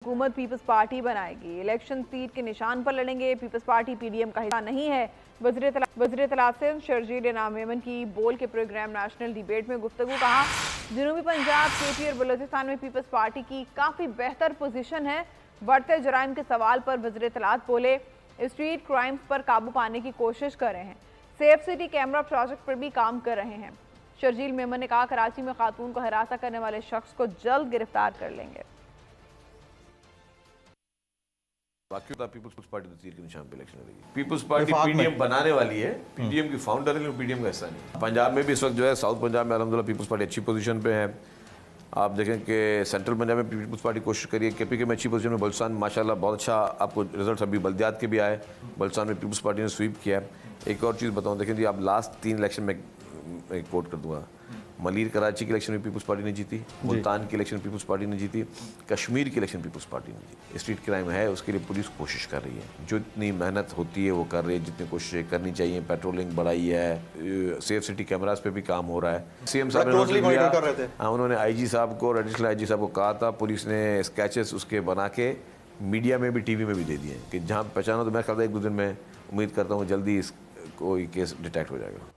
हुकूमत peoples party बनाएगी। Election seat के निशान पर लड़ेंगे। पीपल्स पार्टी पीडीएम का हिस्सा नहीं है। वज़ीर तलासिम शर्जील मेमन की बोल के प्रोग्राम नेशनल डिबेट में गुफ्तगू। कहा जनूबी पंजाब, केपी और बलोचिस्तान में पीपल्स पार्टी की काफ़ी बेहतर पोजीशन है। बढ़ते जराइम के सवाल पर वज़ीर इत्तलात बोले स्ट्रीट क्राइम्स पर काबू पाने की कोशिश कर रहे हैं। सेफ सिटी कैमरा प्रोजेक्ट पर भी काम कर रहे हैं। शर्जील मेमन ने कहा कराची में खातून को हरासा करने वाले शख्स को जल्द गिरफ्तार कर लेंगे। पीपल्स पार्टी तस्वीर के निशान पे इलेक्शन लड़ेगी। पीपल्स पार्टी पीडीएम बनाने वाली है। पीडीएम की फाउंडर है, लेकिन पीडीएम का हिस्सा नहीं। पंजाब में भी इस वक्त जो है, साउथ पंजाब में अल्हम्दुलिल्लाह पीपल्स पार्टी अच्छी पोजीशन पे है। आप देखें कि सेंट्रल पंजाब में पीपल्स पार्टी कोशिश करिए। केपी के में अच्छी पोजीशन में, बलुचिस्तान माशाल्लाह बहुत अच्छा आपको रिजल्ट अभी बल्दियात के भी आए। बलुचिस्तान में पीपल्स पार्टी ने स्वीप किया। एक और चीज़ बताऊँ, देखें जी, आप लास्ट 3 इलेक्शन में एक कोट कर दूंगा। मलीर कराची की इलेक्शन में पीपल्स पार्टी ने जीती, मुल्तान की इलेक्शन पीपल्स पार्टी ने जीती, कश्मीर की इलेक्शन पीपल्स पार्टी ने जीती। स्ट्रीट क्राइम है, उसके लिए पुलिस कोशिश कर रही है। जो इतनी मेहनत होती है वो कर रही है, जितनी कोशिशें करनी चाहिए। पेट्रोलिंग बढ़ाई है, सेफ सिटी कैमरास पे भी काम हो रहा है। सीएम साहब उन्होंने आईजी साहब को और एडिशनल आईजी साहब को कहा था, पुलिस ने स्केचेस उसके बना के मीडिया में भी, टीवी में भी दे दिए कि जहाँ पहचानो। तो मैं ख्याल 1-2 दिन में उम्मीद करता हूँ जल्दी कोई केस डिटेक्ट हो जाएगा।